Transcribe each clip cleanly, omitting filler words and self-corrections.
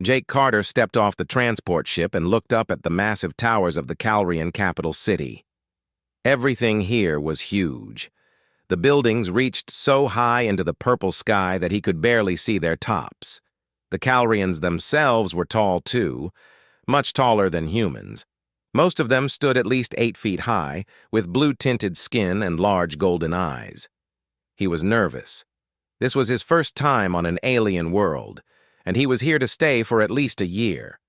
Jake Carter stepped off the transport ship and looked up at the massive towers of the Calrian capital city. Everything here was huge. The buildings reached so high into the purple sky that he could barely see their tops. The Calrians themselves were tall too, much taller than humans. Most of them stood at least 8 feet high, with blue-tinted skin and large golden eyes. He was nervous. This was his first time on an alien world, and he was here to stay for at least a year.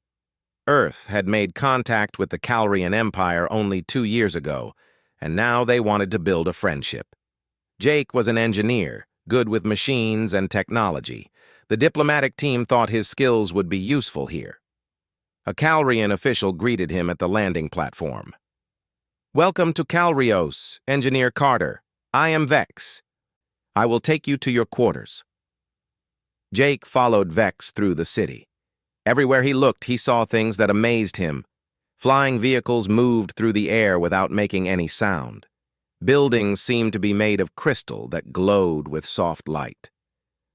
Earth had made contact with the Calrian Empire only 2 years ago, and now they wanted to build a friendship. Jake was an engineer, good with machines and technology. The diplomatic team thought his skills would be useful here. A Calrian official greeted him at the landing platform. "Welcome to Calrios, Engineer Carter. I am Vex. I will take you to your quarters." Jake followed Vex through the city. Everywhere he looked, he saw things that amazed him. Flying vehicles moved through the air without making any sound. Buildings seemed to be made of crystal that glowed with soft light.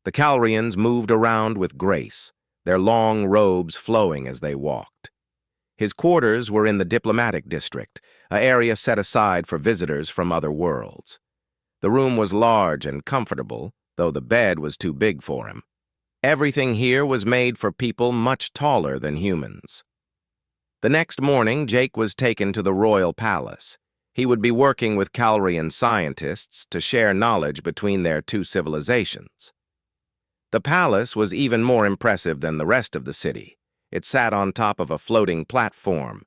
The Calrians moved around with grace, their long robes flowing as they walked. His quarters were in the diplomatic district, an area set aside for visitors from other worlds. The room was large and comfortable, though the bed was too big for him. Everything here was made for people much taller than humans. The next morning, Jake was taken to the royal palace. He would be working with Calrian scientists to share knowledge between their two civilizations. The palace was even more impressive than the rest of the city. It sat on top of a floating platform.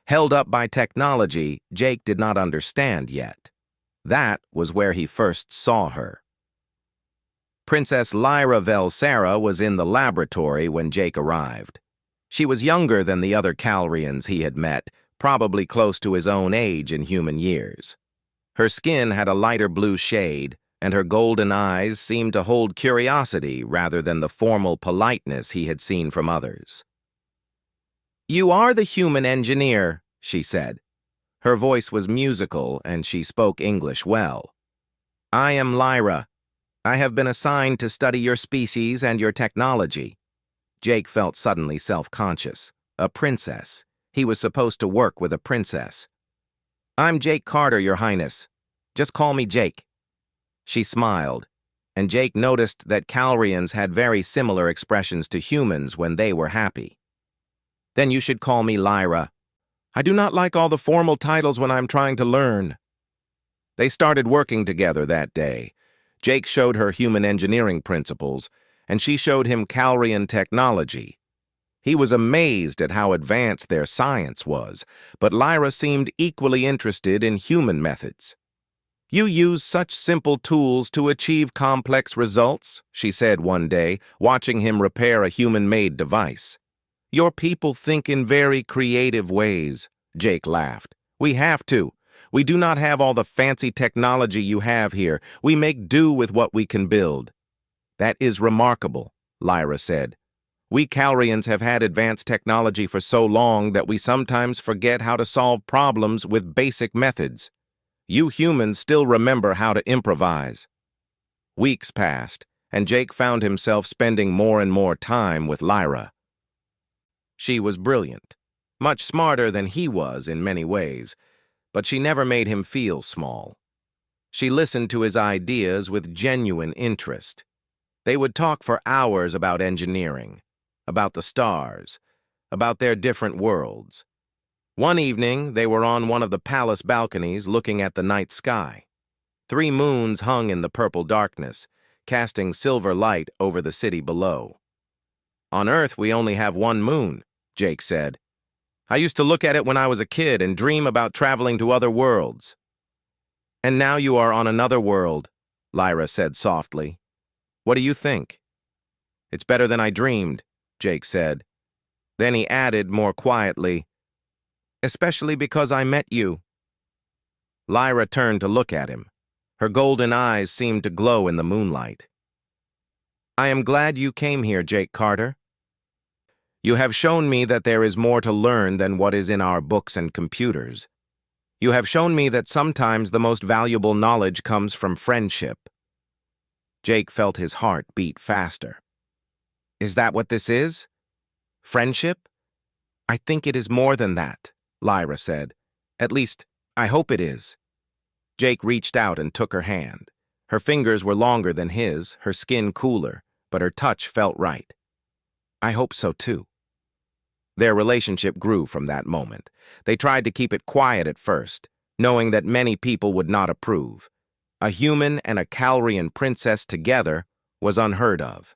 Held up by technology Jake did not understand yet. That was where he first saw her. Princess Lyra Velsera was in the laboratory when Jake arrived. She was younger than the other Calrians he had met, probably close to his own age in human years. Her skin had a lighter blue shade, and her golden eyes seemed to hold curiosity rather than the formal politeness he had seen from others. "You are the human engineer," she said. Her voice was musical, and she spoke English well. "I am Lyra. I have been assigned to study your species and your technology." Jake felt suddenly self-conscious. A princess. He was supposed to work with a princess. "I'm Jake Carter, Your Highness. Just call me Jake." She smiled, and Jake noticed that Calrians had very similar expressions to humans when they were happy. "Then you should call me Lyra. I do not like all the formal titles when I'm trying to learn." They started working together that day. Jake showed her human engineering principles, and she showed him Calrian technology. He was amazed at how advanced their science was, but Lyra seemed equally interested in human methods. "You use such simple tools to achieve complex results," she said one day, watching him repair a human-made device. "Your people think in very creative ways," Jake laughed. "We have to. We do not have all the fancy technology you have here. We make do with what we can build." "That is remarkable," Lyra said. "We Calrians have had advanced technology for so long that we sometimes forget how to solve problems with basic methods. You humans still remember how to improvise." Weeks passed, and Jake found himself spending more and more time with Lyra. She was brilliant, much smarter than he was in many ways, but she never made him feel small. She listened to his ideas with genuine interest. They would talk for hours about engineering, about the stars, about their different worlds. One evening, they were on one of the palace balconies looking at the night sky. 3 moons hung in the purple darkness, casting silver light over the city below. "On Earth, we only have 1 moon," Jake said. "I used to look at it when I was a kid and dream about traveling to other worlds." "And now you are on another world," Lyra said softly. "What do you think?" "It's better than I dreamed," Jake said. Then he added more quietly, "Especially because I met you." Lyra turned to look at him. Her golden eyes seemed to glow in the moonlight. "I am glad you came here, Jake Carter. You have shown me that there is more to learn than what is in our books and computers. You have shown me that sometimes the most valuable knowledge comes from friendship." Jake felt his heart beat faster. "Is that what this is?" Friendship? I think it is more than that, Lyra said. At least, I hope it is. Jake reached out and took her hand. Her fingers were longer than his, her skin cooler, but her touch felt right. I hope so too. Their relationship grew from that moment. They tried to keep it quiet at first, knowing that many people would not approve. A human and a Calrian princess together was unheard of.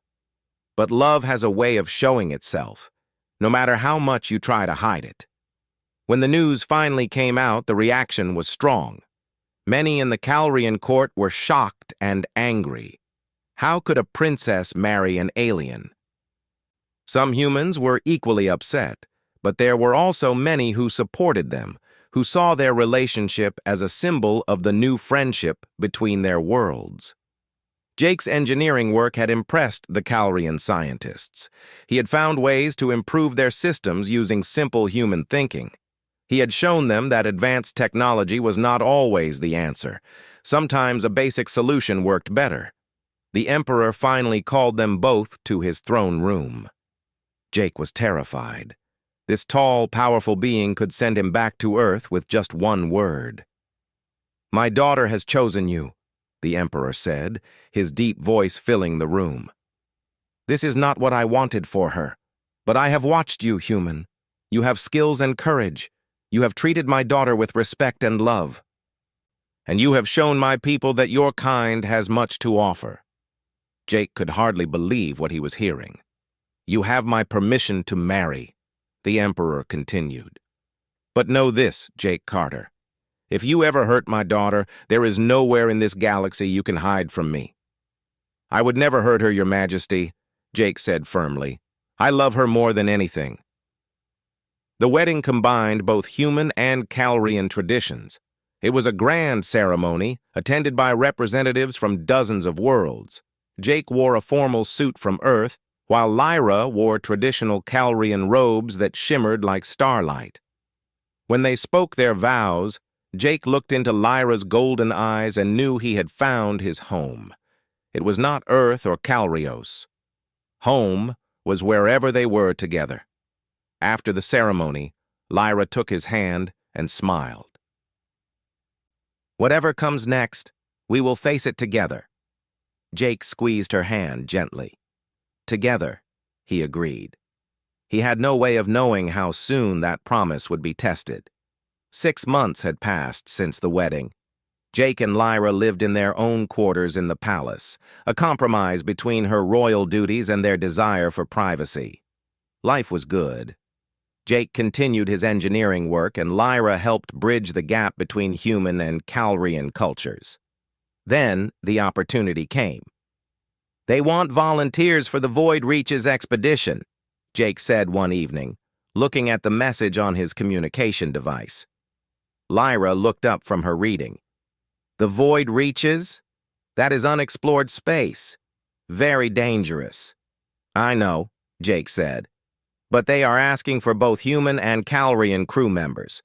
But love has a way of showing itself, no matter how much you try to hide it. When the news finally came out, the reaction was strong. Many in the Calrian court were shocked and angry. How could a princess marry an alien? Some humans were equally upset, but there were also many who supported them, who saw their relationship as a symbol of the new friendship between their worlds. Jake's engineering work had impressed the Calrian scientists. He had found ways to improve their systems using simple human thinking. He had shown them that advanced technology was not always the answer. Sometimes a basic solution worked better. The Emperor finally called them both to his throne room. Jake was terrified. This tall, powerful being could send him back to Earth with just one word. "My daughter has chosen you," the Emperor said, his deep voice filling the room. "This is not what I wanted for her, but I have watched you, human. You have skills and courage. You have treated my daughter with respect and love. And you have shown my people that your kind has much to offer." Jake could hardly believe what he was hearing. "You have my permission to marry," the Emperor continued. "But know this, Jake Carter. If you ever hurt my daughter, there is nowhere in this galaxy you can hide from me." "I would never hurt her, Your Majesty," Jake said firmly. "I love her more than anything." The wedding combined both human and Calrian traditions. It was a grand ceremony, attended by representatives from dozens of worlds. Jake wore a formal suit from Earth, while Lyra wore traditional Calrian robes that shimmered like starlight. When they spoke their vows, Jake looked into Lyra's golden eyes and knew he had found his home. It was not Earth or Calrios. Home was wherever they were together. After the ceremony, Lyra took his hand and smiled. "Whatever comes next, we will face it together." Jake squeezed her hand gently. "Together," he agreed. He had no way of knowing how soon that promise would be tested. 6 months had passed since the wedding. Jake and Lyra lived in their own quarters in the palace, a compromise between her royal duties and their desire for privacy. Life was good. Jake continued his engineering work, and Lyra helped bridge the gap between human and Calrian cultures. Then the opportunity came. "They want volunteers for the Void Reaches expedition," Jake said one evening, looking at the message on his communication device. Lyra looked up from her reading. "The Void Reaches? That is unexplored space. Very dangerous." "I know," Jake said. "But they are asking for both human and Calrian crew members.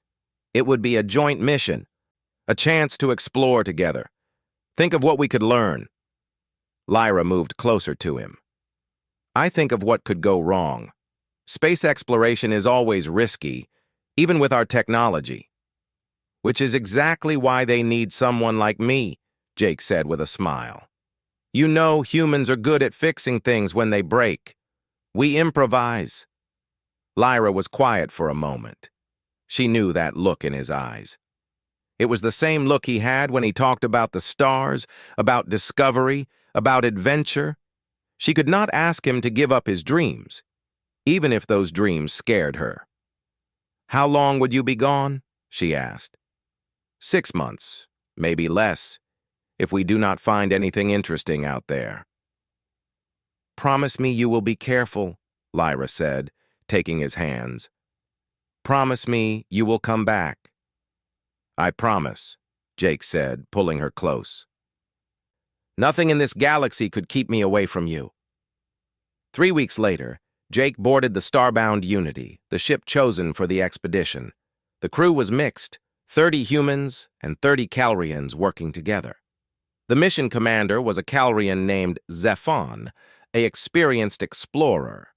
It would be a joint mission, a chance to explore together. Think of what we could learn." Lyra moved closer to him. "I think of what could go wrong. Space exploration is always risky, even with our technology." "Which is exactly why they need someone like me," Jake said with a smile. "You know humans are good at fixing things when they break. We improvise." Lyra was quiet for a moment. She knew that look in his eyes. It was the same look he had when he talked about the stars, about discovery, about adventure. She could not ask him to give up his dreams, even if those dreams scared her. "How long would you be gone?" she asked. 6 months, maybe less, if we do not find anything interesting out there." "Promise me you will be careful," Lyra said, taking his hands. "Promise me you will come back." "I promise," Jake said, pulling her close. "Nothing in this galaxy could keep me away from you." 3 weeks later, Jake boarded the Starbound Unity, the ship chosen for the expedition. The crew was mixed, 30 humans and 30 Calrians working together. The mission commander was a Calrian named Zephon, an experienced explorer.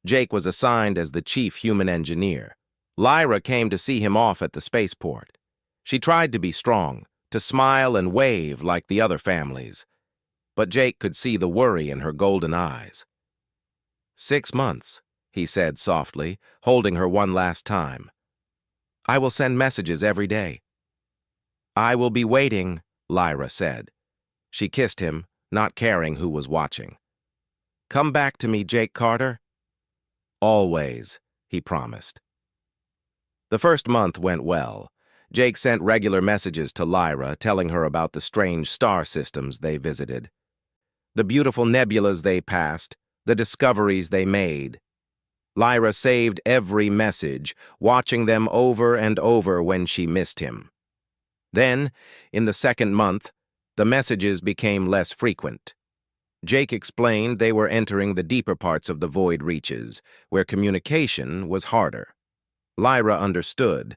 Jake was assigned as the chief human engineer. Lyra came to see him off at the spaceport. She tried to be strong, to smile and wave like the other families. But Jake could see the worry in her golden eyes. 6 months, he said softly, holding her one last time. I will send messages every day. I will be waiting, Lyra said. She kissed him, not caring who was watching. Come back to me, Jake Carter. Always, he promised. The first month went well. Jake sent regular messages to Lyra, telling her about the strange star systems they visited, the beautiful nebulas they passed, the discoveries they made. Lyra saved every message, watching them over and over when she missed him. Then, in the second month, the messages became less frequent. Jake explained they were entering the deeper parts of the void reaches, where communication was harder. Lyra understood,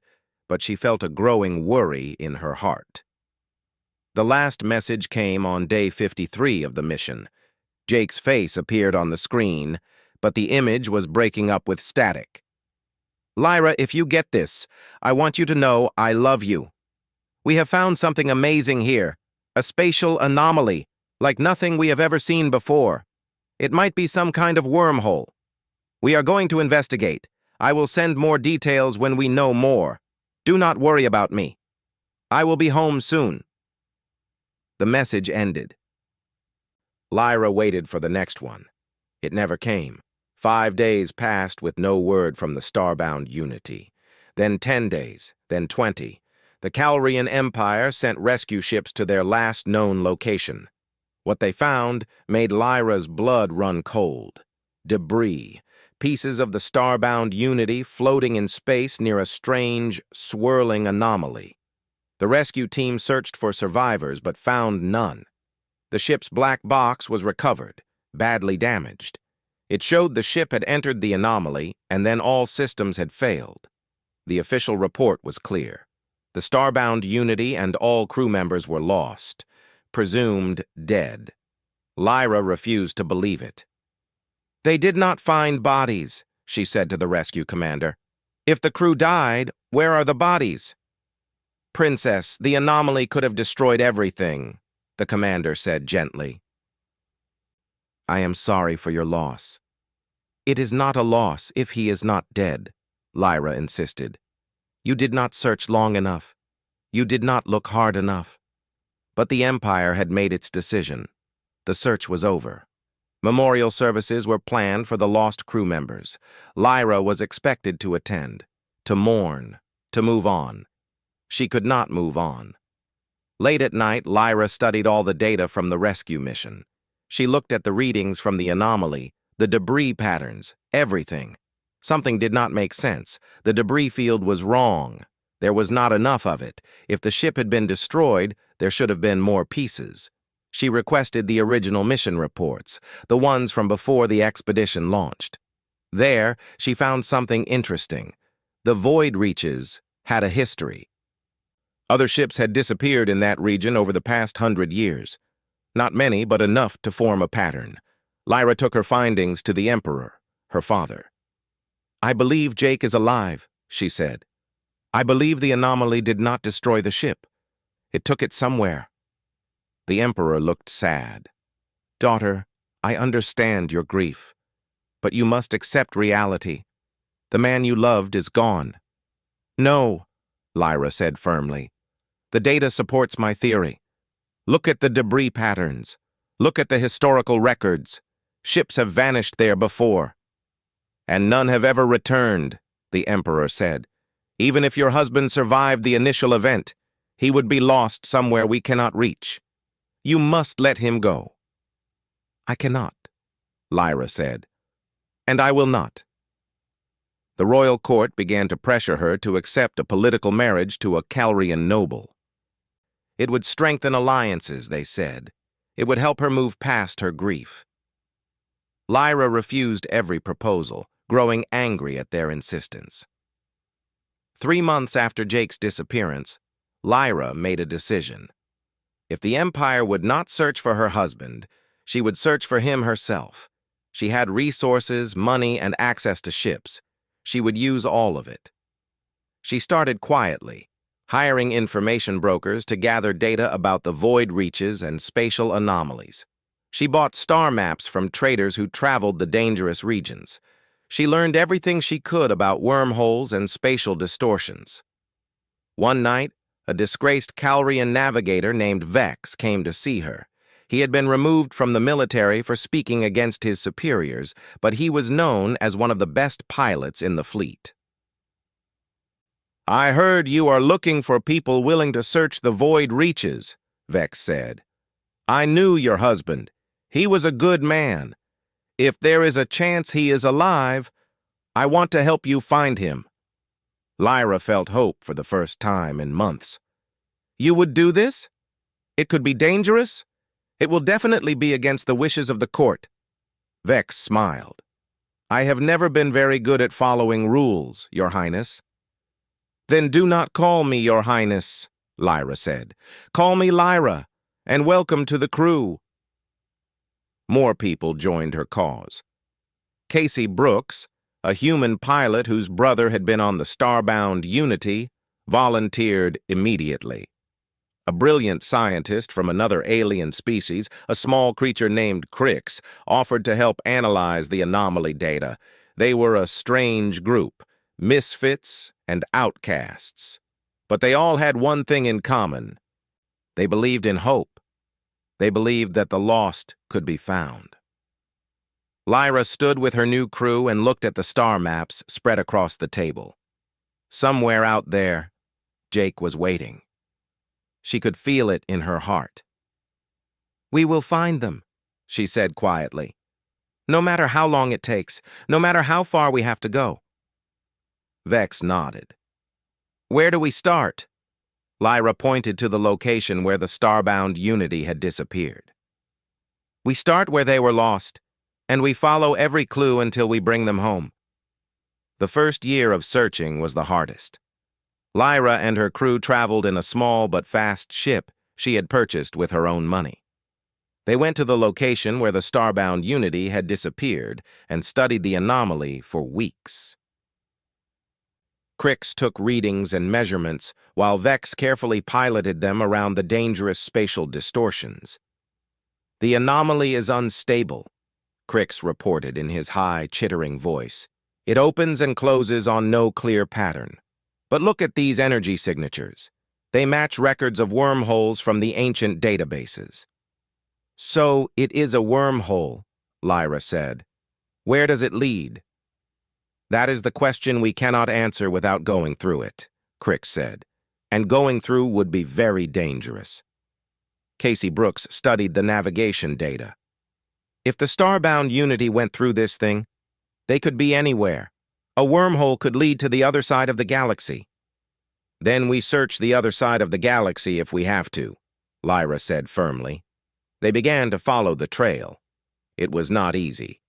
but she felt a growing worry in her heart. The last message came on day 53 of the mission. Jake's face appeared on the screen, but the image was breaking up with static. Lyra, if you get this, I want you to know I love you. We have found something amazing here, a spatial anomaly, like nothing we have ever seen before. It might be some kind of wormhole. We are going to investigate. I will send more details when we know more. Do not worry about me. I will be home soon. The message ended. Lyra waited for the next one. It never came. 5 days passed with no word from the starbound Unity. Then 10 days, then 20. The Calrian Empire sent rescue ships to their last known location. What they found made Lyra's blood run cold. Debris, pieces of the starbound Unity floating in space near a strange, swirling anomaly. The rescue team searched for survivors but found none. The ship's black box was recovered, badly damaged. It showed the ship had entered the anomaly and then all systems had failed. The official report was clear. The starbound Unity and all crew members were lost, presumed dead. Lyra refused to believe it. They did not find bodies, she said to the rescue commander. If the crew died, where are the bodies? Princess, the anomaly could have destroyed everything, the commander said gently. I am sorry for your loss. It is not a loss if he is not dead, Lyra insisted. You did not search long enough. You did not look hard enough. But the Empire had made its decision. The search was over. Memorial services were planned for the lost crew members. Lyra was expected to attend, to mourn, to move on. She could not move on. Late at night, Lyra studied all the data from the rescue mission. She looked at the readings from the anomaly, the debris patterns, everything. Something did not make sense. The debris field was wrong. There was not enough of it. If the ship had been destroyed, there should have been more pieces. She requested the original mission reports, the ones from before the expedition launched. There, she found something interesting. The void reaches had a history. Other ships had disappeared in that region over the past 100 years. Not many, but enough to form a pattern. Lyra took her findings to the Emperor, her father. I believe Jake is alive, she said. I believe the anomaly did not destroy the ship. It took it somewhere. The Emperor looked sad. Daughter, I understand your grief, but you must accept reality. The man you loved is gone. No, Lyra said firmly. The data supports my theory. Look at the debris patterns. Look at the historical records. Ships have vanished there before. And none have ever returned, the Emperor said. Even if your husband survived the initial event, he would be lost somewhere we cannot reach. You must let him go. I cannot, Lyra said. And I will not. The royal court began to pressure her to accept a political marriage to a Calrian noble. It would strengthen alliances, they said. It would help her move past her grief. Lyra refused every proposal, growing angry at their insistence. 3 months after Jake's disappearance, Lyra made a decision. If the Empire would not search for her husband, she would search for him herself. She had resources, money, and access to ships. She would use all of it. She started quietly, hiring information brokers to gather data about the void reaches and spatial anomalies. She bought star maps from traders who traveled the dangerous regions. She learned everything she could about wormholes and spatial distortions. One night, a disgraced Calrian navigator named Vex came to see her. He had been removed from the military for speaking against his superiors, but he was known as one of the best pilots in the fleet. "I heard you are looking for people willing to search the void reaches," Vex said. "I knew your husband. He was a good man. If there is a chance he is alive, I want to help you find him." Lyra felt hope for the first time in months. "You would do this? It could be dangerous? It will definitely be against the wishes of the court." Vex smiled. "I have never been very good at following rules, Your Highness." "Then do not call me Your Highness," Lyra said. "Call me Lyra, and welcome to the crew." More people joined her cause. Casey Brooks, a human pilot whose brother had been on the Starbound Unity, volunteered immediately. A brilliant scientist from another alien species, a small creature named Crix, offered to help analyze the anomaly data. They were a strange group, misfits and outcasts. But they all had one thing in common. They believed in hope. They believed that the lost could be found. Lyra stood with her new crew and looked at the star maps spread across the table. Somewhere out there, Jake was waiting. She could feel it in her heart. "We will find them," she said quietly. "No matter how long it takes, no matter how far we have to go." Vex nodded. "Where do we start?" Lyra pointed to the location where the Starbound Unity had disappeared. "We start where they were lost, and we follow every clue until we bring them home." The first year of searching was the hardest. Lyra and her crew traveled in a small but fast ship she had purchased with her own money. They went to the location where the Starbound Unity had disappeared and studied the anomaly for weeks. Crix took readings and measurements while Vex carefully piloted them around the dangerous spatial distortions. "The anomaly is unstable," Crix reported in his high, chittering voice. "It opens and closes on no clear pattern. But look at these energy signatures. They match records of wormholes from the ancient databases." "So it is a wormhole," Lyra said. "Where does it lead?" "That is the question we cannot answer without going through it," Crix said. "And going through would be very dangerous." Casey Brooks studied the navigation data. "If the Starbound Unity went through this thing, they could be anywhere. A wormhole could lead to the other side of the galaxy." "Then we search the other side of the galaxy if we have to," Lyra said firmly. They began to follow the trail. It was not easy.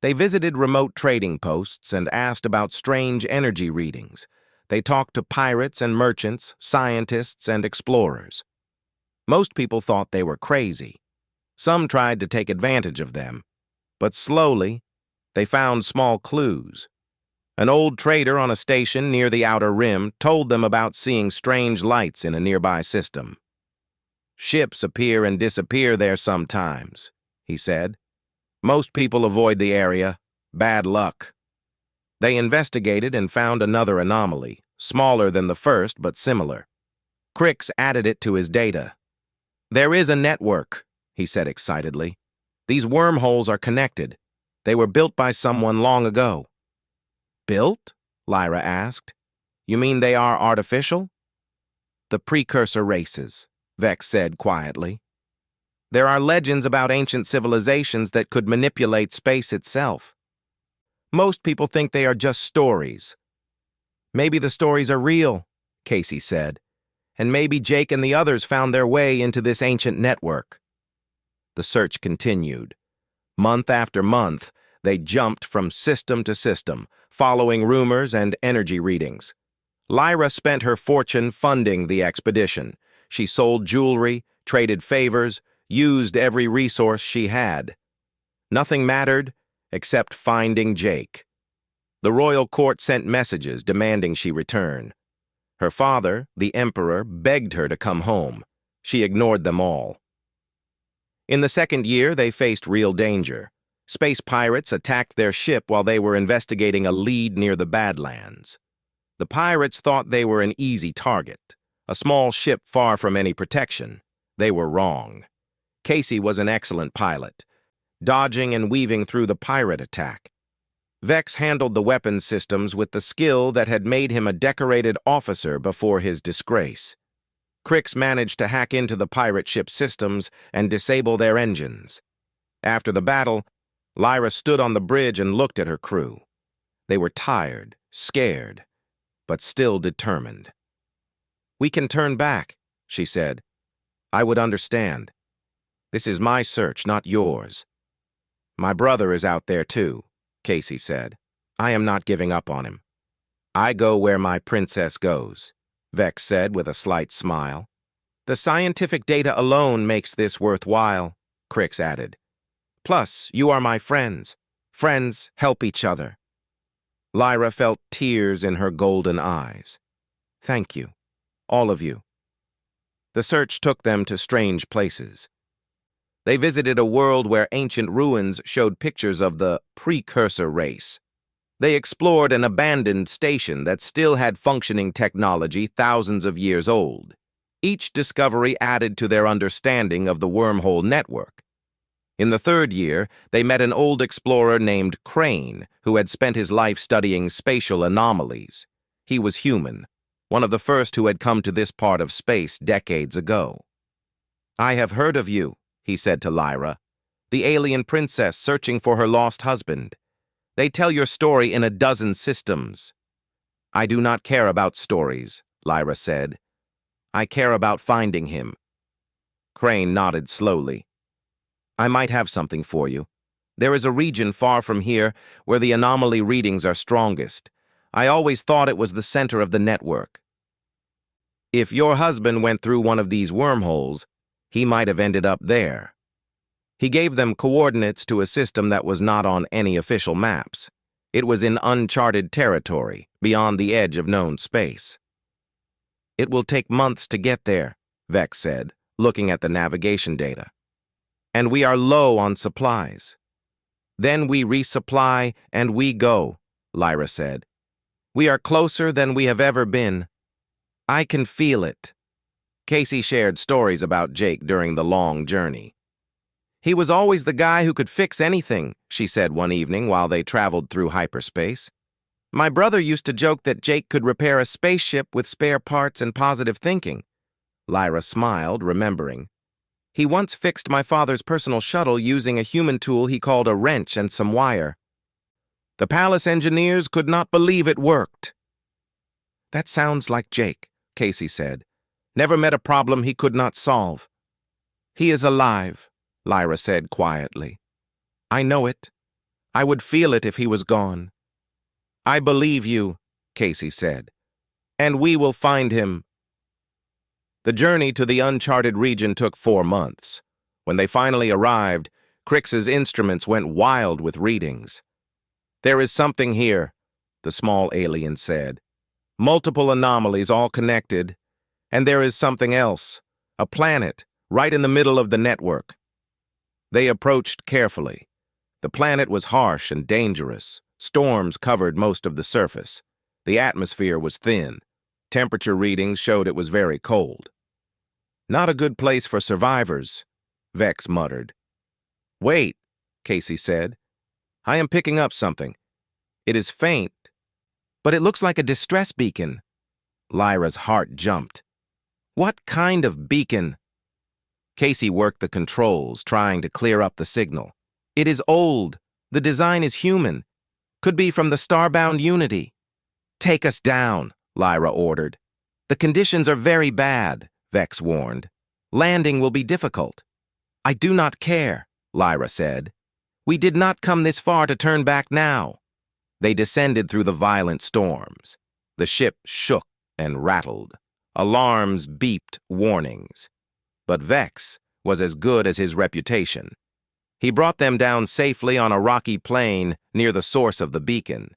They visited remote trading posts and asked about strange energy readings. They talked to pirates and merchants, scientists and explorers. Most people thought they were crazy. Some tried to take advantage of them. But slowly, they found small clues. An old trader on a station near the outer rim told them about seeing strange lights in a nearby system. "Ships appear and disappear there sometimes," he said. "Most people avoid the area. Bad luck." They investigated and found another anomaly, smaller than the first but similar. Crix added it to his data. "There is a network," he said excitedly. "These wormholes are connected. They were built by someone long ago." "Built?" Lyra asked. "You mean they are artificial?" "The precursor races," Vex said quietly. "There are legends about ancient civilizations that could manipulate space itself. Most people think they are just stories." "Maybe the stories are real," Casey said. "And maybe Jake and the others found their way into this ancient network." The search continued. Month after month, they jumped from system to system, following rumors and energy readings. Lyra spent her fortune funding the expedition. She sold jewelry, traded favors, used every resource she had. Nothing mattered except finding Jake. The royal court sent messages demanding she return. Her father, the emperor, begged her to come home. She ignored them all. In the second year, they faced real danger. Space pirates attacked their ship while they were investigating a lead near the Badlands. The pirates thought they were an easy target, a small ship far from any protection. They were wrong. Casey was an excellent pilot, dodging and weaving through the pirate attack. Vex handled the weapons systems with the skill that had made him a decorated officer before his disgrace. Crix managed to hack into the pirate ship's systems and disable their engines. After the battle, Lyra stood on the bridge and looked at her crew. They were tired, scared, but still determined. "We can turn back," she said. "I would understand. This is my search, not yours." "My brother is out there too," Casey said. "I am not giving up on him." "I go where my princess goes," Vex said with a slight smile. "The scientific data alone makes this worthwhile," Crix added. "Plus, you are my friends. Friends help each other." Lyra felt tears in her golden eyes. "Thank you, all of you." The search took them to strange places. They visited a world where ancient ruins showed pictures of the precursor race. They explored an abandoned station that still had functioning technology thousands of years old. Each discovery added to their understanding of the wormhole network. In the third year, they met an old explorer named Crane, who had spent his life studying spatial anomalies. He was human, one of the first who had come to this part of space decades ago. "I have heard of you," he said to Lyra, "the alien princess searching for her lost husband. They tell your story in a dozen systems." "I do not care about stories," Lyra said. "I care about finding him." Crane nodded slowly. "I might have something for you. There is a region far from here where the anomaly readings are strongest. I always thought it was the center of the network. If your husband went through one of these wormholes, he might have ended up there." He gave them coordinates to a system that was not on any official maps. It was in uncharted territory, beyond the edge of known space. "It will take months to get there," Vex said, looking at the navigation data. "And we are low on supplies." "Then we resupply and we go," Lyra said. "We are closer than we have ever been. I can feel it." Casey shared stories about Jake during the long journey. "He was always the guy who could fix anything," she said one evening while they traveled through hyperspace. "My brother used to joke that Jake could repair a spaceship with spare parts and positive thinking." Lyra smiled, remembering. "He once fixed my father's personal shuttle using a human tool he called a wrench and some wire. The palace engineers could not believe it worked." "That sounds like Jake," Casey said. "Never met a problem he could not solve." "He is alive," Lyra said quietly. "I know it. I would feel it if he was gone." "I believe you," Casey said. "And we will find him." The journey to the uncharted region took 4 months. When they finally arrived, Crix's instruments went wild with readings. "There is something here," the small alien said. "Multiple anomalies all connected. And there is something else, a planet, right in the middle of the network." They approached carefully. The planet was harsh and dangerous. Storms covered most of the surface. The atmosphere was thin. Temperature readings showed it was very cold. "Not a good place for survivors," Vex muttered. "Wait," Casey said. "I am picking up something. It is faint, but it looks like a distress beacon." Lyra's heart jumped. "What kind of beacon?" Casey worked the controls, trying to clear up the signal. "It is old. The design is human. Could be from the Starbound Unity." "Take us down," Lyra ordered. "The conditions are very bad," Vex warned. "Landing will be difficult." "I do not care," Lyra said. "We did not come this far to turn back now." They descended through the violent storms. The ship shook and rattled. Alarms beeped warnings. But Vex was as good as his reputation. He brought them down safely on a rocky plain near the source of the beacon.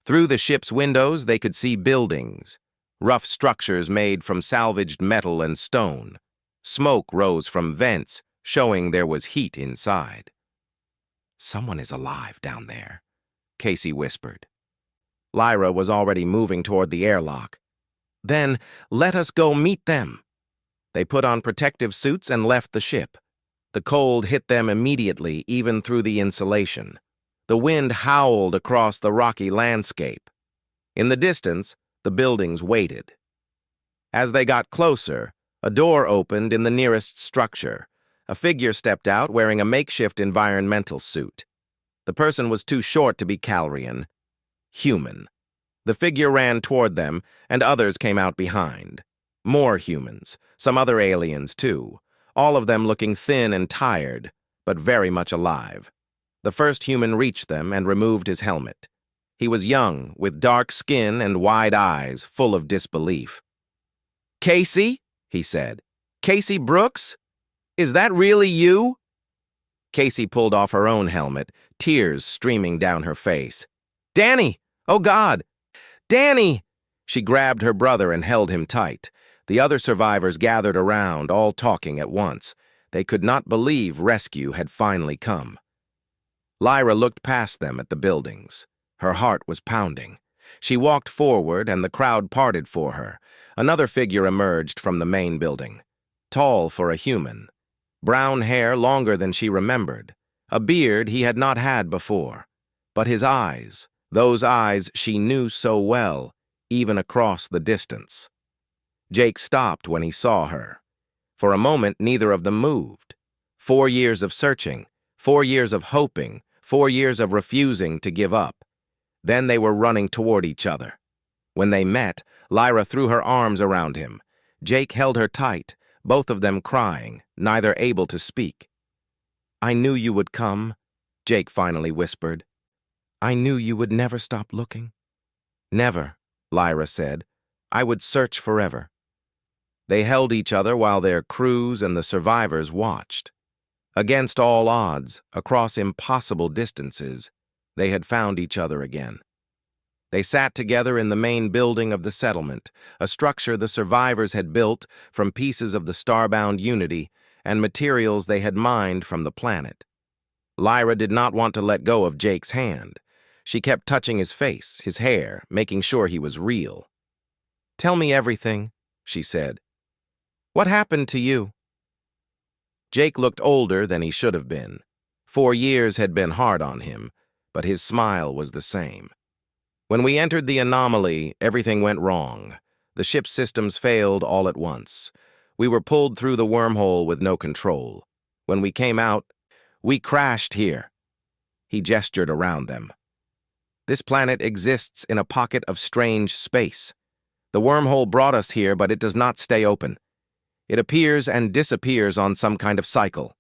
Through the ship's windows, they could see buildings, rough structures made from salvaged metal and stone. Smoke rose from vents, showing there was heat inside. "Someone is alive down there," Casey whispered. Lyra was already moving toward the airlock. "Then let us go meet them." They put on protective suits and left the ship. The cold hit them immediately, even through the insulation. The wind howled across the rocky landscape. In the distance, the buildings waited. As they got closer, a door opened in the nearest structure. A figure stepped out wearing a makeshift environmental suit. The person was too short to be Calrian. Human. The figure ran toward them, and others came out behind. More humans, some other aliens too, all of them looking thin and tired, but very much alive. The first human reached them and removed his helmet. He was young, with dark skin and wide eyes, full of disbelief. "Casey?" he said. "Casey Brooks? Is that really you?" Casey pulled off her own helmet, tears streaming down her face. "Danny! Oh, God! Danny!" She grabbed her brother and held him tight. The other survivors gathered around, all talking at once. They could not believe rescue had finally come. Lyra looked past them at the buildings. Her heart was pounding. She walked forward, and the crowd parted for her. Another figure emerged from the main building. Tall for a human. Brown hair longer than she remembered. A beard he had not had before. But his eyes, those eyes she knew so well, even across the distance. Jake stopped when he saw her. For a moment, neither of them moved. 4 years of searching, 4 years of hoping, 4 years of refusing to give up. Then they were running toward each other. When they met, Lyra threw her arms around him. Jake held her tight, both of them crying, neither able to speak. "I knew you would come," Jake finally whispered. "I knew you would never stop looking." "Never," Lyra said. "I would search forever." They held each other while their crews and the survivors watched. Against all odds, across impossible distances, they had found each other again. They sat together in the main building of the settlement, a structure the survivors had built from pieces of the Starbound Unity and materials they had mined from the planet. Lyra did not want to let go of Jake's hand. She kept touching his face, his hair, making sure he was real. "Tell me everything," she said. "What happened to you?" Jake looked older than he should have been. 4 years had been hard on him, but his smile was the same. "When we entered the anomaly, everything went wrong. The ship's systems failed all at once. We were pulled through the wormhole with no control. When we came out, we crashed here." He gestured around them. "This planet exists in a pocket of strange space. The wormhole brought us here, but it does not stay open. It appears and disappears on some kind of cycle."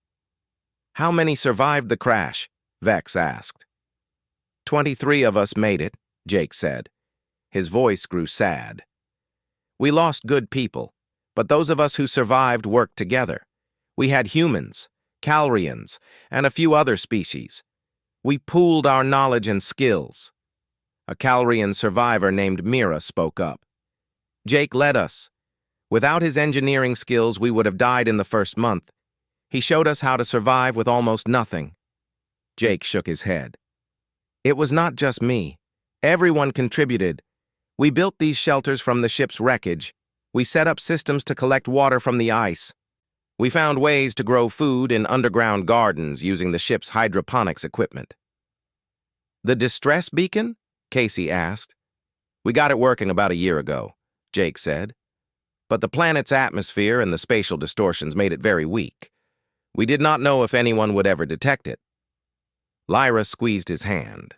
"How many survived the crash?" Vex asked. 23 of us made it," Jake said. His voice grew sad. "We lost good people, but those of us who survived worked together. We had humans, Calrians, and a few other species. We pooled our knowledge and skills." A Calrian survivor named Mira spoke up. "Jake led us. Without his engineering skills, we would have died in the first month. He showed us how to survive with almost nothing." Jake shook his head. "It was not just me. Everyone contributed. We built these shelters from the ship's wreckage. We set up systems to collect water from the ice. We found ways to grow food in underground gardens using the ship's hydroponics equipment." "The distress beacon?" Casey asked. "We got it working about a year ago," Jake said. "But the planet's atmosphere and the spatial distortions made it very weak. We did not know if anyone would ever detect it." Lyra squeezed his hand.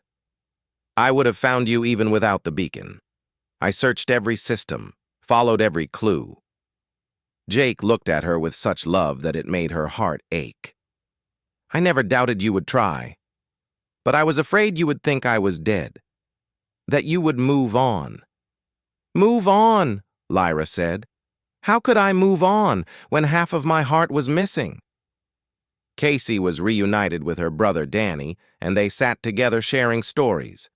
"I would have found you even without the beacon. I searched every system, followed every clue." Jake looked at her with such love that it made her heart ache. "I never doubted you would try. But I was afraid you would think I was dead. That you would move on." "Move on," Lyra said. "How could I move on when half of my heart was missing?" Casey was reunited with her brother Danny, and they sat together sharing stories.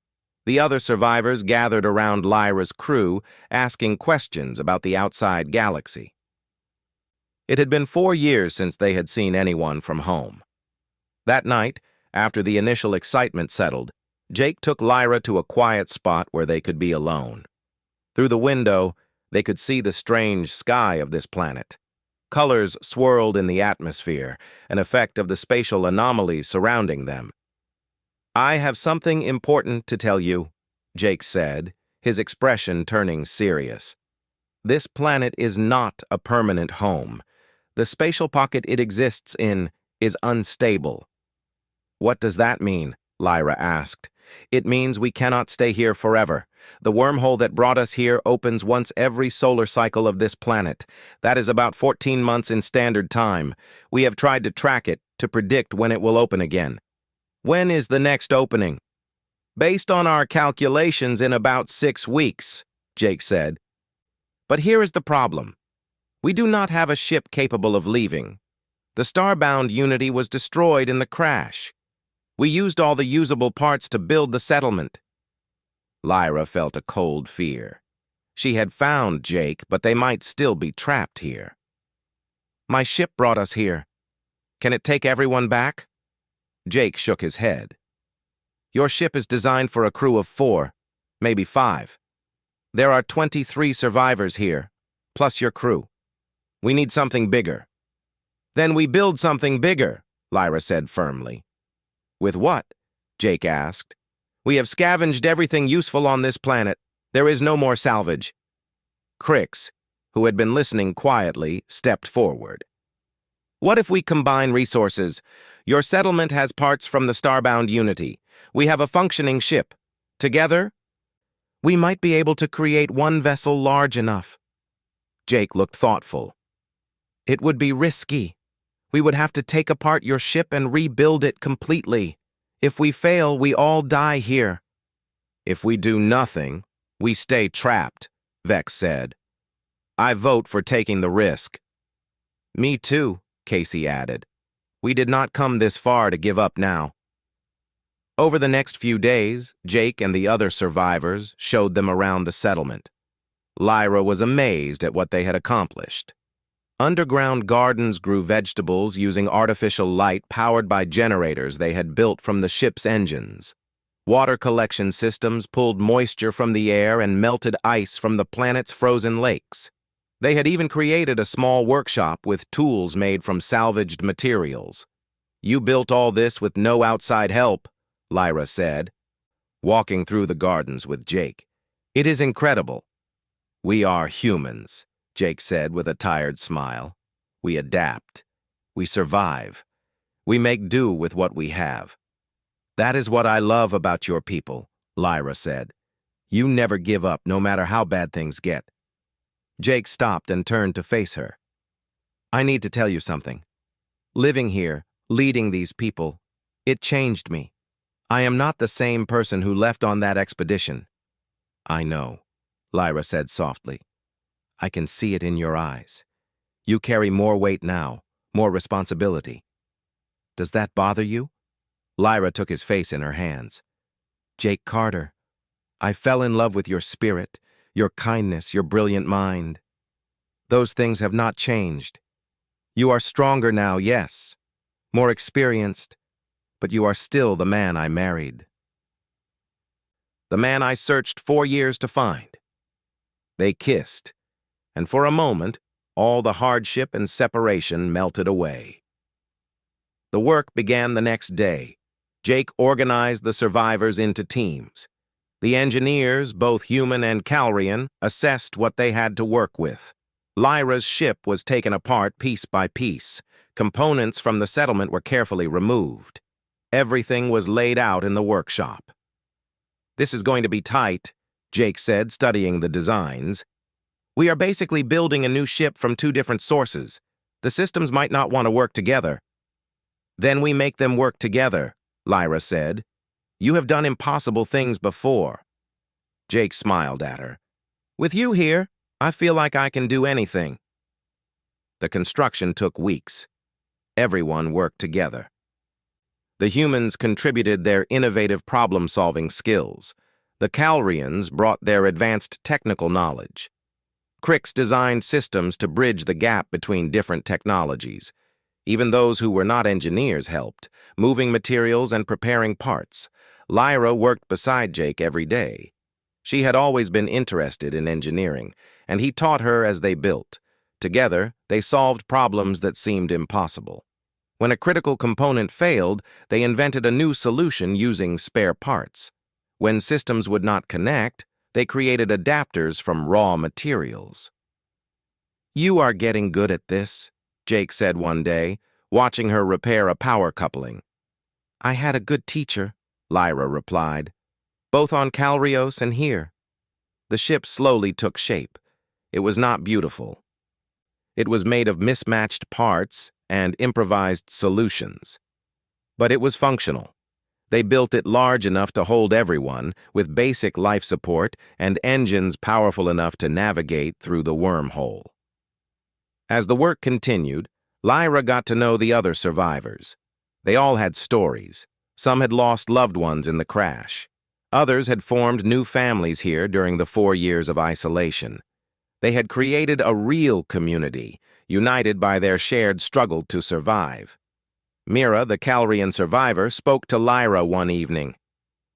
The other survivors gathered around Lyra's crew, asking questions about the outside galaxy. It had been 4 years since they had seen anyone from home. That night, after the initial excitement settled, Jake took Lyra to a quiet spot where they could be alone. Through the window, they could see the strange sky of this planet. Colors swirled in the atmosphere, an effect of the spatial anomalies surrounding them. "I have something important to tell you," Jake said, his expression turning serious. "This planet is not a permanent home. The spatial pocket it exists in is unstable." "What does that mean?" Lyra asked. "It means we cannot stay here forever. The wormhole that brought us here opens once every solar cycle of this planet. That is about 14 months in standard time. We have tried to track it, to predict when it will open again." "When is the next opening?" "Based on our calculations, in about 6 weeks, Jake said. "But here is the problem. We do not have a ship capable of leaving. The Starbound Unity was destroyed in the crash. We used all the usable parts to build the settlement." Lyra felt a cold fear. She had found Jake, but they might still be trapped here. "My ship brought us here. Can it take everyone back?" Jake shook his head. "Your ship is designed for a crew of 4, maybe 5. There are 23 survivors here, plus your crew. We need something bigger." "Then we build something bigger," Lyra said firmly. "With what?" Jake asked. "We have scavenged everything useful on this planet. There is no more salvage." Crix, who had been listening quietly, stepped forward. "What if we combine resources? Your settlement has parts from the Starbound Unity. We have a functioning ship. Together, we might be able to create one vessel large enough." Jake looked thoughtful. "It would be risky. We would have to take apart your ship and rebuild it completely. If we fail, we all die here." "If we do nothing, we stay trapped," Vex said. "I vote for taking the risk." "Me too," Casey added. "We did not come this far to give up now." Over the next few days, Jake and the other survivors showed them around the settlement. Lyra was amazed at what they had accomplished. Underground gardens grew vegetables using artificial light powered by generators they had built from the ship's engines. Water collection systems pulled moisture from the air and melted ice from the planet's frozen lakes. They had even created a small workshop with tools made from salvaged materials. "You built all this with no outside help," Lyra said, walking through the gardens with Jake. "It is incredible." "We are humans," Jake said with a tired smile. "We adapt. We survive. We make do with what we have." "That is what I love about your people," Lyra said. "You never give up, no matter how bad things get." Jake stopped and turned to face her. "I need to tell you something. Living here, leading these people, it changed me. I am not the same person who left on that expedition." "I know," Lyra said softly. "I can see it in your eyes. You carry more weight now, more responsibility. Does that bother you?" Lyra took his face in her hands. "Jake Carter, I fell in love with your spirit, your kindness, your brilliant mind. Those things have not changed. You are stronger now, yes, more experienced, but you are still the man I married. The man I searched 4 years to find." They kissed, and for a moment, all the hardship and separation melted away. The work began the next day. Jake organized the survivors into teams. The engineers, both human and Calrian, assessed what they had to work with. Lyra's ship was taken apart piece by piece. Components from the settlement were carefully removed. Everything was laid out in the workshop. "This is going to be tight," Jake said, studying the designs. "We are basically building a new ship from 2 different sources. The systems might not want to work together." "Then we make them work together," Lyra said. "You have done impossible things before." Jake smiled at her. "With you here, I feel like I can do anything." The construction took weeks. Everyone worked together. The humans contributed their innovative problem-solving skills. The Calrians brought their advanced technical knowledge. Crix designed systems to bridge the gap between different technologies. Even those who were not engineers helped, moving materials and preparing parts. Lyra worked beside Jake every day. She had always been interested in engineering, and he taught her as they built. Together, they solved problems that seemed impossible. When a critical component failed, they invented a new solution using spare parts. When systems would not connect, they created adapters from raw materials. "You are getting good at this," Jake said one day, watching her repair a power coupling. "I had a good teacher," Lyra replied, "both on Calrios and here." The ship slowly took shape. It was not beautiful. It was made of mismatched parts and improvised solutions. But it was functional. They built it large enough to hold everyone, with basic life support and engines powerful enough to navigate through the wormhole. As the work continued, Lyra got to know the other survivors. They all had stories. Some had lost loved ones in the crash. Others had formed new families here during the 4 years of isolation. They had created a real community, united by their shared struggle to survive. Mira, the Calrian survivor, spoke to Lyra one evening.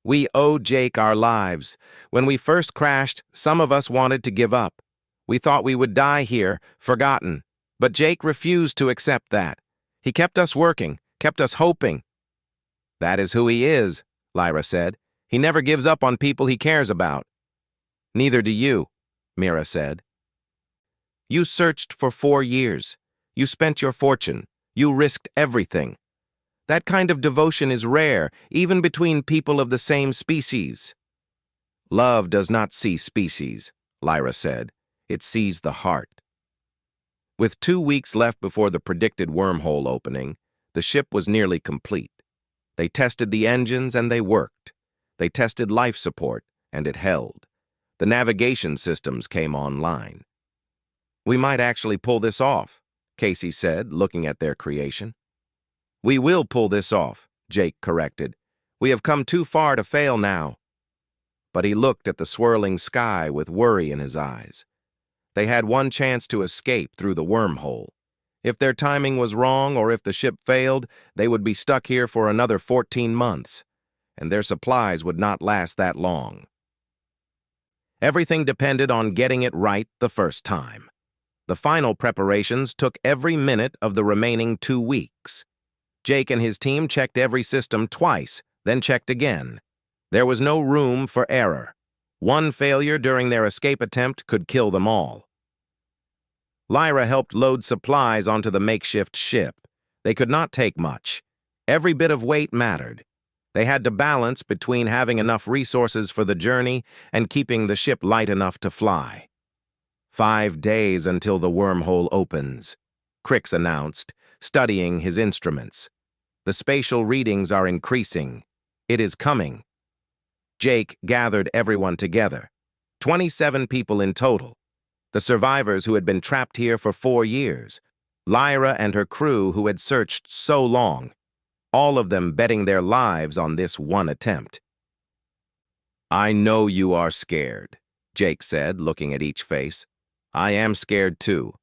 "We owe Jake our lives. When we first crashed, some of us wanted to give up. We thought we would die here, forgotten. But Jake refused to accept that. He kept us working, kept us hoping." "That is who he is," Lyra said. "He never gives up on people he cares about." "Neither do you," Mira said. "You searched for 4 years. You spent your fortune. You risked everything. That kind of devotion is rare, even between people of the same species." "Love does not see species," Lyra said. "It sees the heart." With 2 weeks left before the predicted wormhole opening, the ship was nearly complete. They tested the engines and they worked. They tested life support, and it held. The navigation systems came online. "We might actually pull this off," Casey said, looking at their creation. "We will pull this off," Jake corrected. "We have come too far to fail now." But he looked at the swirling sky with worry in his eyes. They had one chance to escape through the wormhole. If their timing was wrong or if the ship failed, they would be stuck here for another 14 months, and their supplies would not last that long. Everything depended on getting it right the first time. The final preparations took every minute of the remaining 2 weeks. Jake and his team checked every system twice, then checked again. There was no room for error. One failure during their escape attempt could kill them all. Lyra helped load supplies onto the makeshift ship. They could not take much. Every bit of weight mattered. They had to balance between having enough resources for the journey and keeping the ship light enough to fly. 5 days until the wormhole opens, Crix announced, studying his instruments. "The spatial readings are increasing. It is coming." Jake gathered everyone together. 27 people in total. The survivors who had been trapped here for 4 years. Lyra and her crew who had searched so long. All of them betting their lives on this one attempt. "I know you are scared," Jake said, looking at each face. "I am scared too.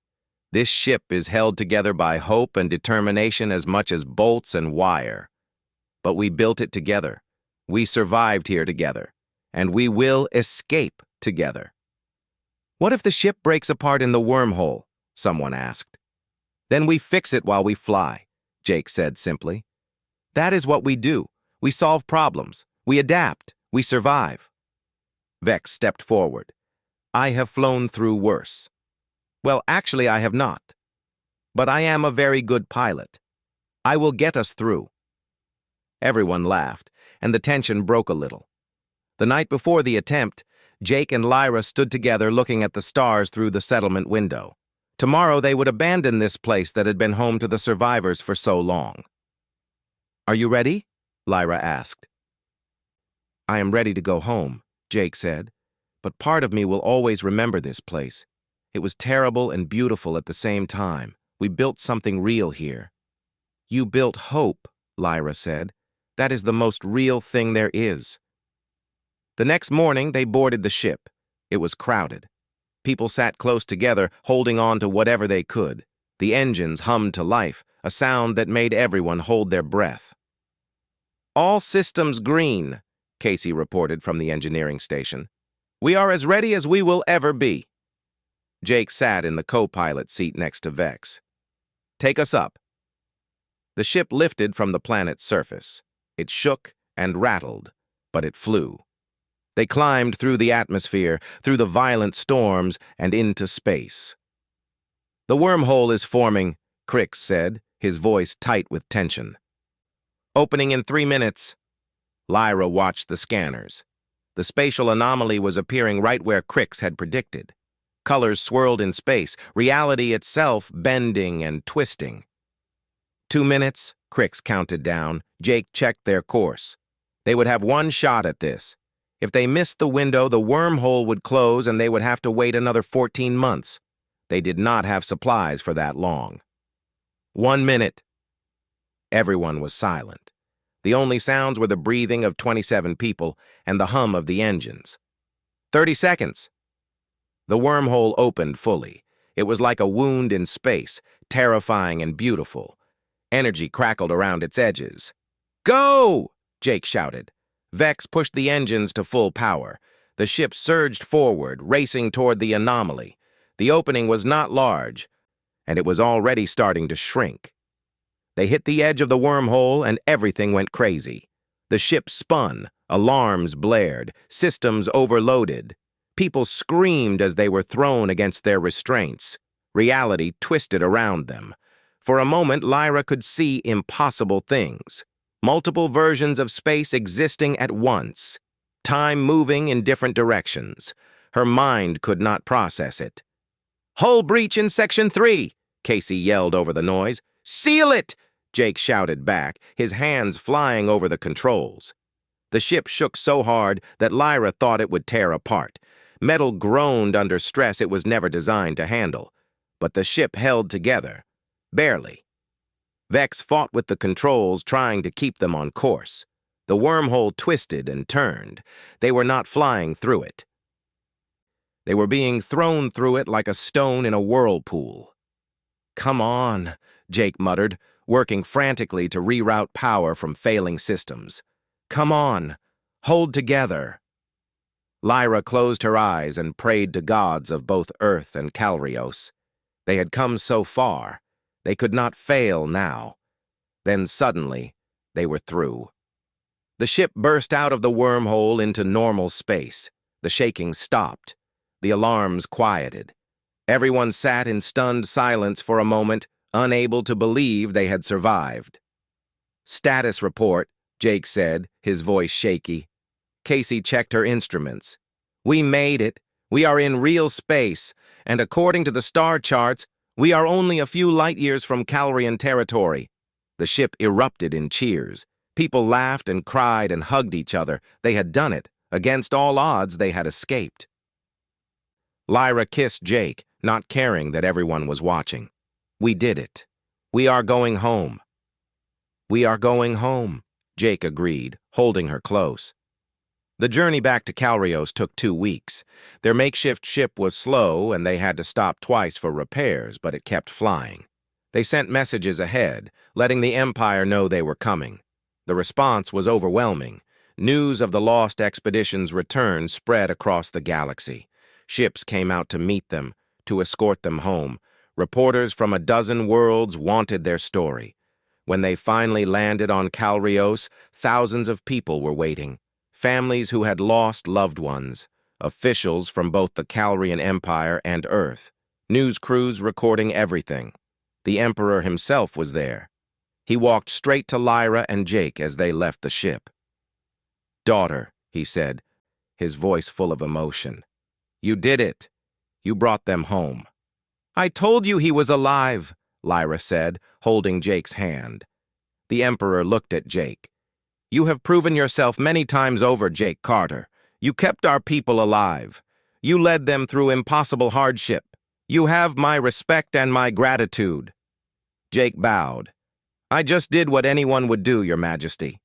This ship is held together by hope and determination as much as bolts and wire. But we built it together. We survived here together. And we will escape together." "What if the ship breaks apart in the wormhole?" someone asked. "Then we fix it while we fly," Jake said simply. "That is what we do. We solve problems. We adapt. We survive." Vex stepped forward. "I have flown through worse. Well, actually, I have not. But I am a very good pilot. I will get us through." Everyone laughed, and the tension broke a little. The night before the attempt, Jake and Lyra stood together looking at the stars through the settlement window. Tomorrow they would abandon this place that had been home to the survivors for so long. "Are you ready?" Lyra asked. "I am ready to go home," Jake said, "but part of me will always remember this place. It was terrible and beautiful at the same time. We built something real here." You built hope, Lyra said. That is the most real thing there is. The next morning, they boarded the ship. It was crowded. People sat close together, holding on to whatever they could. The engines hummed to life, a sound that made everyone hold their breath. All systems green, Casey reported from the engineering station. We are as ready as we will ever be. Jake sat in the co-pilot seat next to Vex. Take us up. The ship lifted from the planet's surface. It shook and rattled, but it flew. They climbed through the atmosphere, through the violent storms, and into space. The wormhole is forming, Crix said, his voice tight with tension. Opening in 3 minutes. Lyra watched the scanners. The spatial anomaly was appearing right where Crix had predicted. Colors swirled in space, reality itself bending and twisting. 2 minutes, Crix counted down. Jake checked their course. They would have one shot at this. If they missed the window, the wormhole would close and they would have to wait another 14 months. They did not have supplies for that long. 1 minute. Everyone was silent. The only sounds were the breathing of 27 people and the hum of the engines. 30 seconds. The wormhole opened fully. It was like a wound in space, terrifying and beautiful. Energy crackled around its edges. Go! Jake shouted. Vex pushed the engines to full power. The ship surged forward, racing toward the anomaly. The opening was not large, and it was already starting to shrink. They hit the edge of the wormhole, and everything went crazy. The ship spun, alarms blared, systems overloaded. People screamed as they were thrown against their restraints. Reality twisted around them. For a moment, Lyra could see impossible things. Multiple versions of space existing at once. Time moving in different directions. Her mind could not process it. Hull breach in Section 3, Casey yelled over the noise. Seal it! Jake shouted back, his hands flying over the controls. The ship shook so hard that Lyra thought it would tear apart. Metal groaned under stress it was never designed to handle. But the ship held together. Barely. Vex fought with the controls, trying to keep them on course. The wormhole twisted and turned. They were not flying through it. They were being thrown through it like a stone in a whirlpool. Come on, Jake muttered, working frantically to reroute power from failing systems. Come on, hold together. Lyra closed her eyes and prayed to gods of both Earth and Calrios. They had come so far. They could not fail now. Then suddenly, they were through. The ship burst out of the wormhole into normal space. The shaking stopped. The alarms quieted. Everyone sat in stunned silence for a moment, unable to believe they had survived. Status report, Jake said, his voice shaky. Casey checked her instruments. We made it. We are in real space, and according to the star charts, we are only a few light years from Calrian territory. The ship erupted in cheers. People laughed and cried and hugged each other. They had done it. Against all odds, they had escaped. Lyra kissed Jake, not caring that everyone was watching. We did it. We are going home. We are going home, Jake agreed, holding her close. The journey back to Calrios took 2 weeks. Their makeshift ship was slow, and they had to stop twice for repairs, but it kept flying. They sent messages ahead, letting the Empire know they were coming. The response was overwhelming. News of the lost expedition's return spread across the galaxy. Ships came out to meet them, to escort them home. Reporters from a dozen worlds wanted their story. When they finally landed on Calrios, thousands of people were waiting. Families who had lost loved ones, officials from both the Calrian Empire and Earth, news crews recording everything. The Emperor himself was there. He walked straight to Lyra and Jake as they left the ship. Daughter, he said, his voice full of emotion. You did it. You brought them home. I told you he was alive, Lyra said, holding Jake's hand. The Emperor looked at Jake. You have proven yourself many times over, Jake Carter. You kept our people alive. You led them through impossible hardship. You have my respect and my gratitude. Jake bowed. I just did what anyone would do, Your Majesty.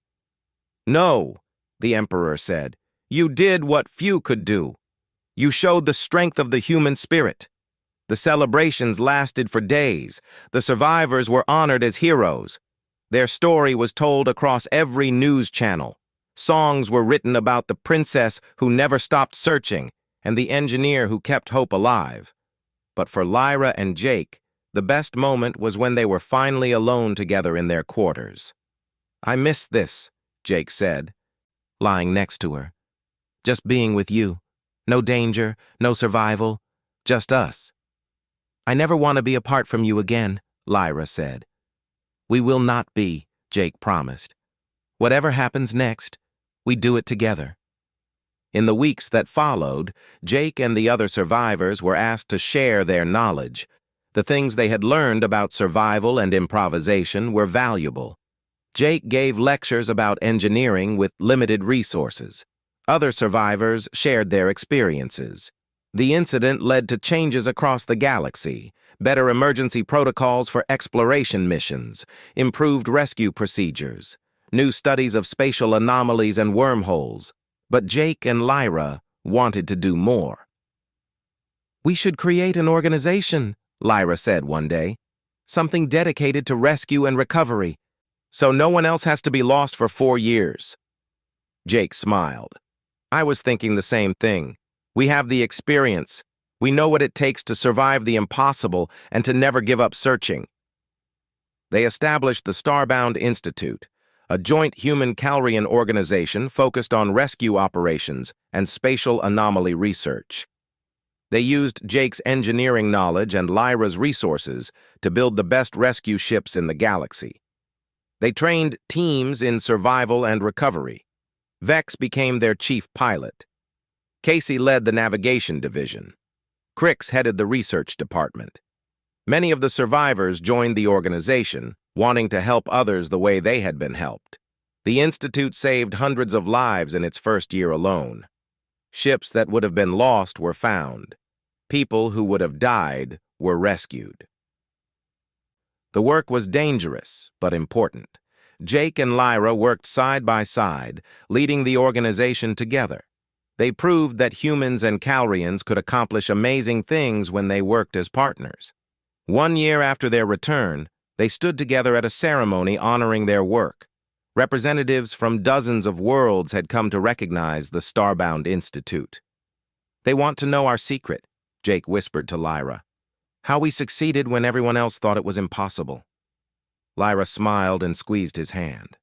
No, the Emperor said. You did what few could do. You showed the strength of the human spirit. The celebrations lasted for days. The survivors were honored as heroes. Their story was told across every news channel. Songs were written about the princess who never stopped searching and the engineer who kept hope alive. But for Lyra and Jake, the best moment was when they were finally alone together in their quarters. I miss this, Jake said, lying next to her. Just being with you. No danger, no survival, just us. I never want to be apart from you again, Lyra said. We will not be, Jake promised. Whatever happens next, we do it together. In the weeks that followed, Jake and the other survivors were asked to share their knowledge. The things they had learned about survival and improvisation were valuable. Jake gave lectures about engineering with limited resources. Other survivors shared their experiences. The incident led to changes across the galaxy, better emergency protocols for exploration missions, improved rescue procedures, new studies of spatial anomalies and wormholes. But Jake and Lyra wanted to do more. We should create an organization, Lyra said one day. Something dedicated to rescue and recovery, so no one else has to be lost for 4 years. Jake smiled. I was thinking the same thing. We have the experience. We know what it takes to survive the impossible and to never give up searching. They established the Starbound Institute, a joint human-Calrian organization focused on rescue operations and spatial anomaly research. They used Jake's engineering knowledge and Lyra's resources to build the best rescue ships in the galaxy. They trained teams in survival and recovery. Vex became their chief pilot. Casey led the navigation division. Crix headed the research department. Many of the survivors joined the organization, wanting to help others the way they had been helped. The Institute saved hundreds of lives in its first year alone. Ships that would have been lost were found. People who would have died were rescued. The work was dangerous, but important. Jake and Lyra worked side by side, leading the organization together. They proved that humans and Calrians could accomplish amazing things when they worked as partners. 1 year after their return, they stood together at a ceremony honoring their work. Representatives from dozens of worlds had come to recognize the Starbound Institute. They want to know our secret, Jake whispered to Lyra. How we succeeded when everyone else thought it was impossible. Lyra smiled and squeezed his hand.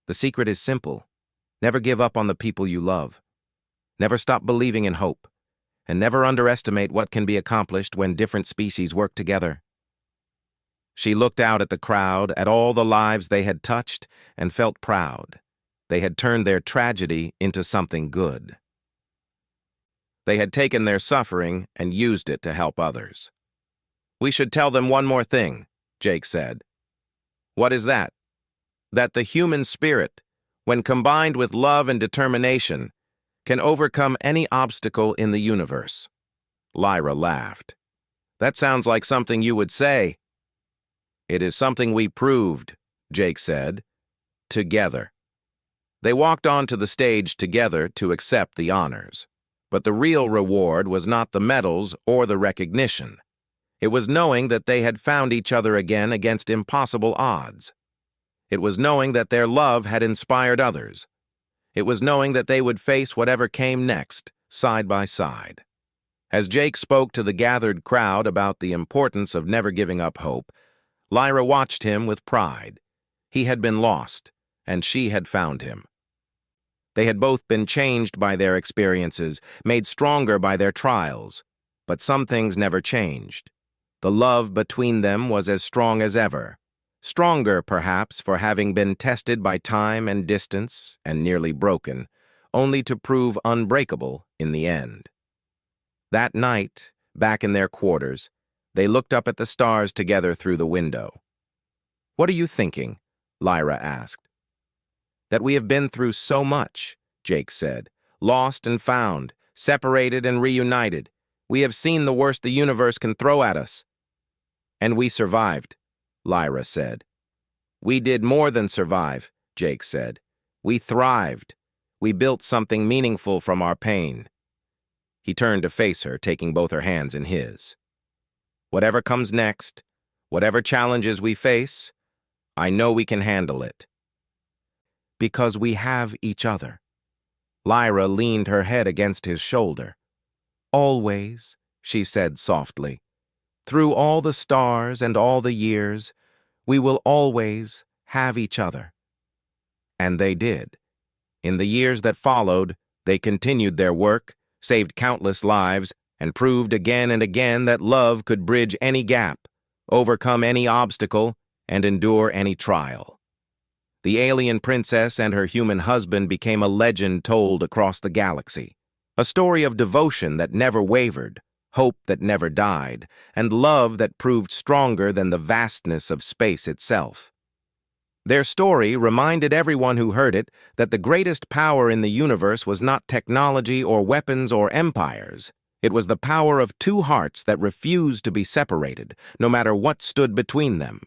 The secret is simple. Never give up on the people you love. Never stop believing in hope. And never underestimate what can be accomplished when different species work together. She looked out at the crowd, at all the lives they had touched, and felt proud. They had turned their tragedy into something good. They had taken their suffering and used it to help others. We should tell them one more thing, Jake said. What is that? That the human spirit, when combined with love and determination, can overcome any obstacle in the universe. Lyra laughed. That sounds like something you would say. It is something we proved, Jake said. Together. They walked onto the stage together to accept the honors. But the real reward was not the medals or the recognition. It was knowing that they had found each other again against impossible odds. It was knowing that their love had inspired others. It was knowing that they would face whatever came next, side by side. As Jake spoke to the gathered crowd about the importance of never giving up hope, Lyra watched him with pride. He had been lost, and she had found him. They had both been changed by their experiences, made stronger by their trials, but some things never changed. The love between them was as strong as ever. Stronger, perhaps, for having been tested by time and distance and nearly broken, only to prove unbreakable in the end. That night, back in their quarters, they looked up at the stars together through the window. What are you thinking? Lyra asked. That we have been through so much, Jake said. Lost and found, separated and reunited. We have seen the worst the universe can throw at us. And we survived, Lyra said. We did more than survive, Jake said. We thrived. We built something meaningful from our pain. He turned to face her, taking both her hands in his. Whatever comes next, whatever challenges we face, I know we can handle it. Because we have each other. Lyra leaned her head against his shoulder. Always, she said softly. Through all the stars and all the years, we will always have each other. And they did. In the years that followed, they continued their work, saved countless lives, and proved again and again that love could bridge any gap, overcome any obstacle, and endure any trial. The alien princess and her human husband became a legend told across the galaxy, a story of devotion that never wavered, hope that never died, and love that proved stronger than the vastness of space itself. Their story reminded everyone who heard it that the greatest power in the universe was not technology or weapons or empires. It was the power of two hearts that refused to be separated, no matter what stood between them.